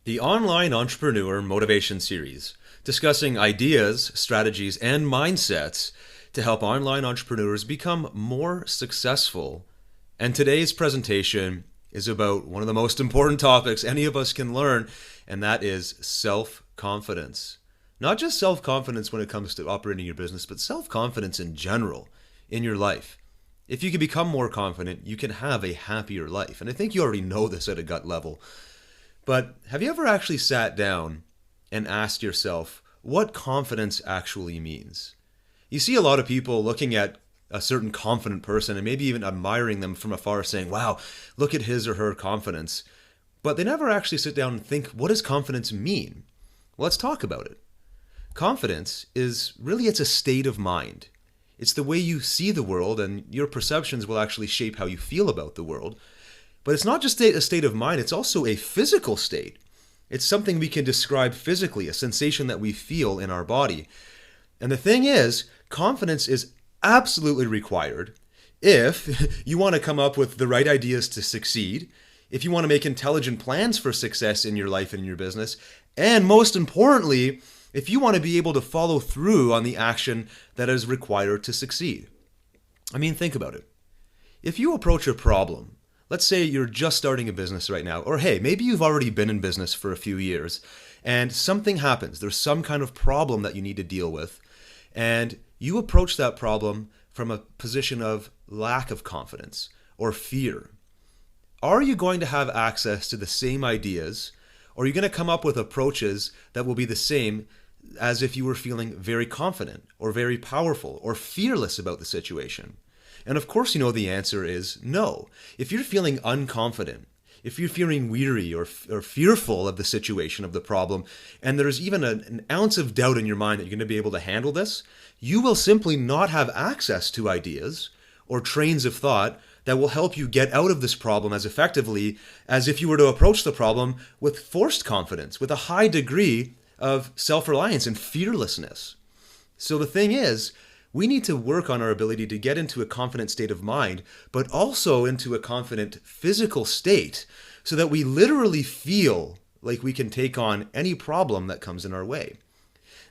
the Online Entrepreneur Motivation Series, discussing ideas, strategies, and mindsets to help online entrepreneurs become more successful. And today's presentation is about one of the most important topics any of us can learn, and that is self-confidence. Not just self-confidence when it comes to operating your business, but self-confidence in general in your life. If you can become more confident, you can have a happier life. And I think you already know this at a gut level. But have you ever actually sat down and asked yourself what confidence actually means? You see a lot of people looking at a certain confident person and maybe even admiring them from afar, saying, wow, look at his or her confidence. But they never actually sit down and think, what does confidence mean? Well, let's talk about it. Confidence it's a state of mind. It's the way you see the world, and your perceptions will actually shape how you feel about the world. But it's not just a state of mind, it's also a physical state. It's something we can describe physically, a sensation that we feel in our body. And the thing is, confidence is absolutely required if you want to come up with the right ideas to succeed, if you want to make intelligent plans for success in your life and in your business, and most importantly, if you want to be able to follow through on the action that is required to succeed. I mean, think about it. If you approach a problem, let's say you're just starting a business right now, or hey, maybe you've already been in business for a few years and something happens. There's some kind of problem that you need to deal with, and you approach that problem from a position of lack of confidence or fear. Are you going to have access to the same ideas, or are you going to come up with approaches that will be the same as if you were feeling very confident or very powerful or fearless about the situation? And of course, you know the answer is no. If you're feeling unconfident, if you're feeling weary or fearful of the situation, of the problem, and there's even an ounce of doubt in your mind that you're going to be able to handle this, you will simply not have access to ideas or trains of thought that will help you get out of this problem as effectively as if you were to approach the problem with forced confidence, with a high degree of self-reliance and fearlessness. So the thing is, we need to work on our ability to get into a confident state of mind, but also into a confident physical state so that we literally feel like we can take on any problem that comes in our way.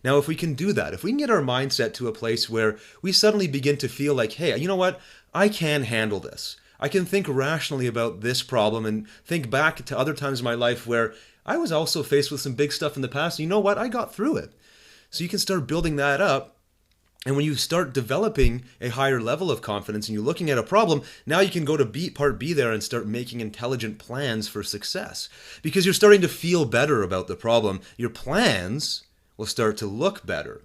Now, if we can do that, if we can get our mindset to a place where we suddenly begin to feel like, hey, you know what? I can handle this. I can think rationally about this problem and think back to other times in my life where I was also faced with some big stuff in the past. And you know what? I got through it. So you can start building that up. And when you start developing a higher level of confidence and you're looking at a problem, now you can go to part B there and start making intelligent plans for success. Because you're starting to feel better about the problem. Your plans will start to look better.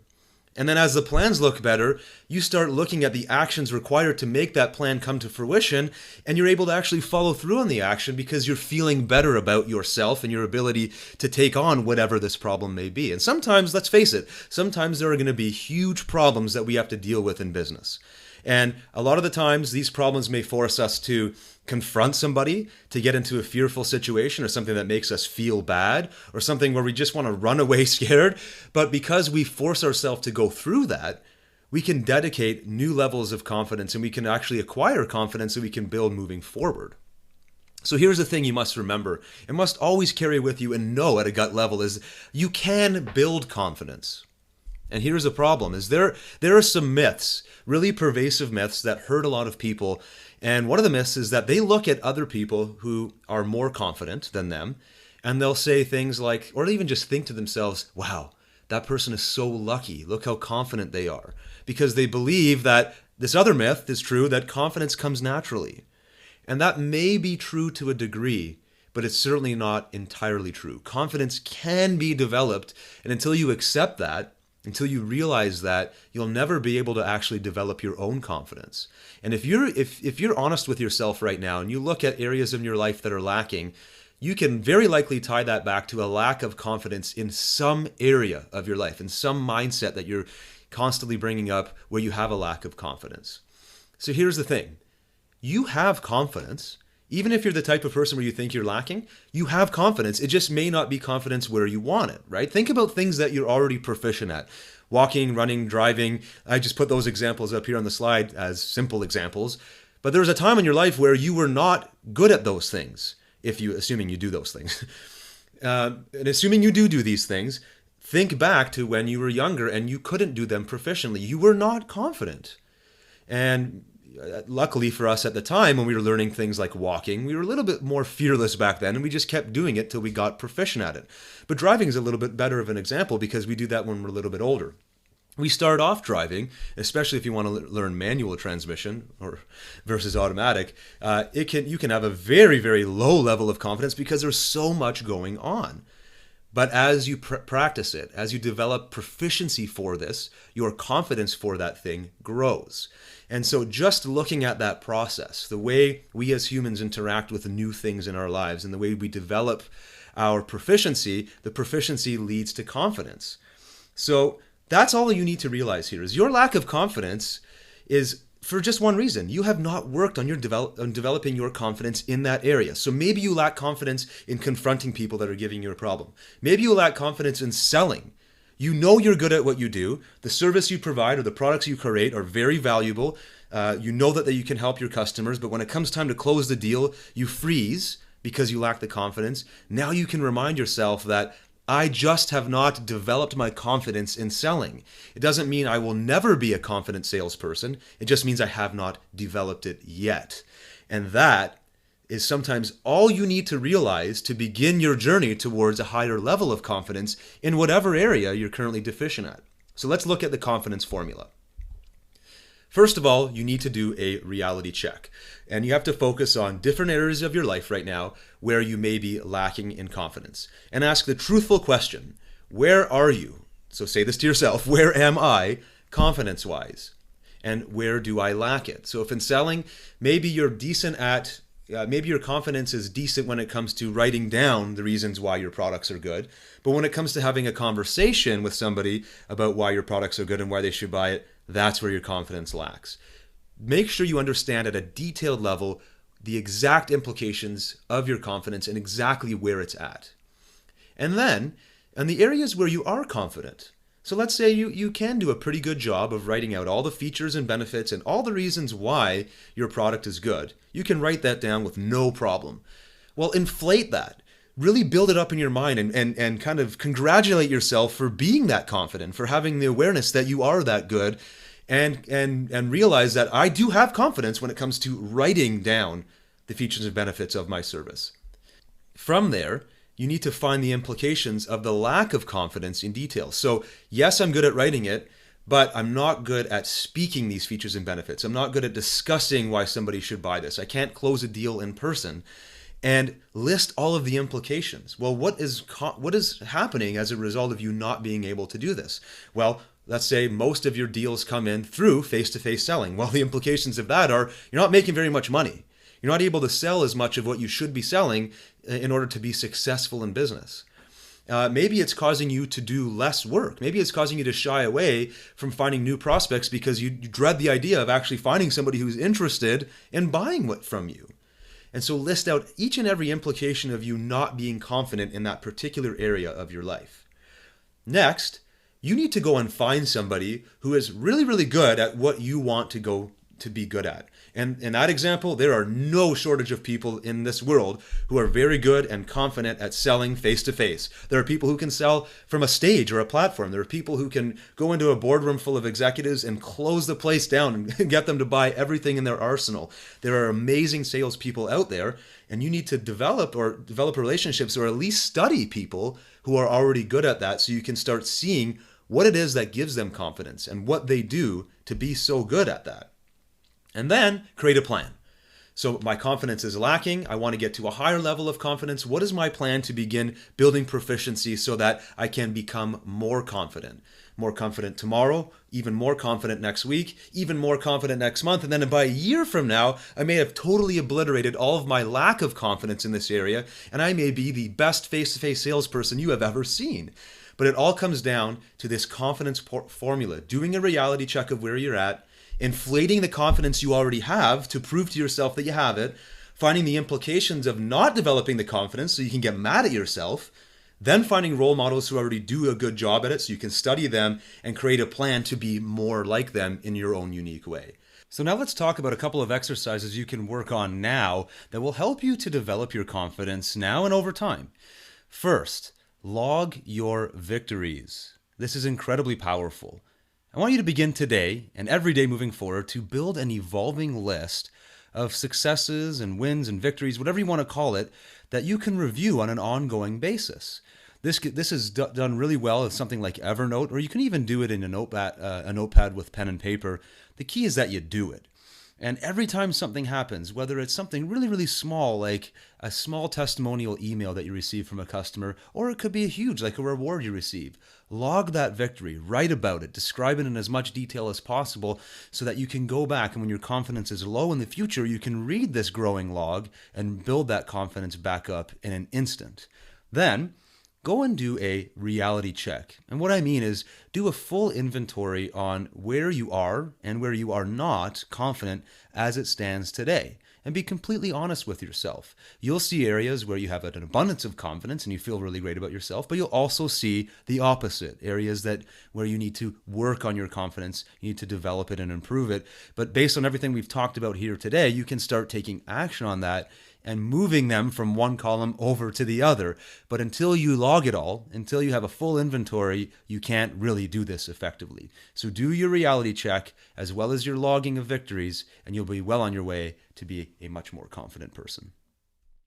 And then as the plans look better, you start looking at the actions required to make that plan come to fruition, and you're able to actually follow through on the action because you're feeling better about yourself and your ability to take on whatever this problem may be. And sometimes, let's face it, sometimes there are going to be huge problems that we have to deal with in business. And a lot of the times, these problems may force us to confront somebody, to get into a fearful situation or something that makes us feel bad or something where we just want to run away scared. But because we force ourselves to go through that, we can dedicate new levels of confidence and we can actually acquire confidence that we can build moving forward. So here's the thing you must remember and must always carry with you and know at a gut level is you can build confidence. And here's the problem, is there are some myths, really pervasive myths that hurt a lot of people. And one of the myths is that they look at other people who are more confident than them, and they'll say things like, or they even just think to themselves, wow, that person is so lucky. Look how confident they are. Because they believe that this other myth is true, that confidence comes naturally. And that may be true to a degree, but it's certainly not entirely true. Confidence can be developed, and until you accept that, until you realize that, you'll never be able to actually develop your own confidence. And if you're honest with yourself right now and you look at areas in your life that are lacking, you can very likely tie that back to a lack of confidence in some area of your life, in some mindset that you're constantly bringing up where you have a lack of confidence. So here's the thing. You have confidence. Even if you're the type of person where you think you're lacking, you have confidence. It just may not be confidence where you want it, right? Think about things that you're already proficient at. Walking, running, driving. I just put those examples up here on the slide as simple examples. But there was a time in your life where you were not good at those things, assuming you do those things. And assuming you do these things, think back to when you were younger and you couldn't do them proficiently. You were not confident. And luckily for us at the time, when we were learning things like walking, we were a little bit more fearless back then, and we just kept doing it till we got proficient at it. But driving is a little bit better of an example because we do that when we're a little bit older. We start off driving, especially if you want to learn manual transmission or versus automatic. You can have a very, very low level of confidence because there's so much going on. But as you practice it, as you develop proficiency for this, your confidence for that thing grows. And so just looking at that process, the way we as humans interact with new things in our lives and the way we develop our proficiency, the proficiency leads to confidence. So that's all you need to realize here is your lack of confidence is for just one reason. You have not worked on developing your confidence in that area. So maybe you lack confidence in confronting people that are giving you a problem. Maybe you lack confidence in selling. You know you're good at what you do. The service you provide or the products you create are very valuable. You know that you can help your customers, but when it comes time to close the deal, you freeze because you lack the confidence. Now you can remind yourself that I just have not developed my confidence in selling. It doesn't mean I will never be a confident salesperson. It just means I have not developed it yet. And that is sometimes all you need to realize to begin your journey towards a higher level of confidence in whatever area you're currently deficient at. So let's look at the confidence formula. First of all, you need to do a reality check. And you have to focus on different areas of your life right now where you may be lacking in confidence. And ask the truthful question, where are you? So say this to yourself, where am I confidence-wise? And where do I lack it? So if in selling, maybe you're decent at maybe your confidence is decent when it comes to writing down the reasons why your products are good. But when it comes to having a conversation with somebody about why your products are good and why they should buy it, that's where your confidence lacks. Make sure you understand at a detailed level the exact implications of your confidence and exactly where it's at. And then, in the areas where you are confident, so let's say you can do a pretty good job of writing out all the features and benefits and all the reasons why your product is good. You can write that down with no problem. Well, inflate that. Really build it up in your mind and kind of congratulate yourself for being that confident, for having the awareness that you are that good, and realize that I do have confidence when it comes to writing down the features and benefits of my service. From there, you need to find the implications of the lack of confidence in detail. So yes, I'm good at writing it, but I'm not good at speaking these features and benefits. I'm not good at discussing why somebody should buy this. I can't close a deal in person. And list all of the implications. Well, what is happening as a result of you not being able to do this? Well, let's say most of your deals come in through face-to-face selling. Well, the implications of that are you're not making very much money. You're not able to sell as much of what you should be selling in order to be successful in business. Maybe it's causing you to do less work. Maybe it's causing you to shy away from finding new prospects because you dread the idea of actually finding somebody who's interested in buying from you. And so list out each and every implication of you not being confident in that particular area of your life. Next, you need to go and find somebody who is really, really good at what you want to go to be good at. And in that example, there are no shortage of people in this world who are very good and confident at selling face-to-face. There are people who can sell from a stage or a platform. There are people who can go into a boardroom full of executives and close the place down and get them to buy everything in their arsenal. There are amazing salespeople out there, and you need to develop relationships or at least study people who are already good at that so you can start seeing what it is that gives them confidence and what they do to be so good at that. And then create a plan. So my confidence is lacking. I want to get to a higher level of confidence. What is my plan to begin building proficiency so that I can become more confident? More confident tomorrow, even more confident next week, even more confident next month. And then by a year from now, I may have totally obliterated all of my lack of confidence in this area, and I may be the best face-to-face salesperson you have ever seen. But it all comes down to this confidence formula, doing a reality check of where you're at, inflating the confidence you already have to prove to yourself that you have it, finding the implications of not developing the confidence so you can get mad at yourself, then finding role models who already do a good job at it so you can study them and create a plan to be more like them in your own unique way. So now let's talk about a couple of exercises you can work on now that will help you to develop your confidence now and over time. First, log your victories. This is incredibly powerful. I want you to begin today and every day moving forward to build an evolving list of successes and wins and victories, whatever you want to call it, that you can review on an ongoing basis. This is done really well with something like Evernote, or you can even do it in a notepad with pen and paper. The key is that you do it. And every time something happens, whether it's something really, really small, like a small testimonial email that you receive from a customer, or it could be a huge, like a reward you receive, log that victory, write about it, describe it in as much detail as possible so that you can go back and when your confidence is low in the future, you can read this growing log and build that confidence back up in an instant. Then, go and do a reality check. And what I mean is do a full inventory on where you are and where you are not confident as it stands today. And be completely honest with yourself. You'll see areas where you have an abundance of confidence and you feel really great about yourself, but you'll also see the opposite, areas where you need to work on your confidence, you need to develop it and improve it. But based on everything we've talked about here today, you can start taking action on that and moving them from one column over to the other. But until you log it all, until you have a full inventory, you can't really do this effectively. So do your reality check as well as your logging of victories, and you'll be well on your way to be a much more confident person.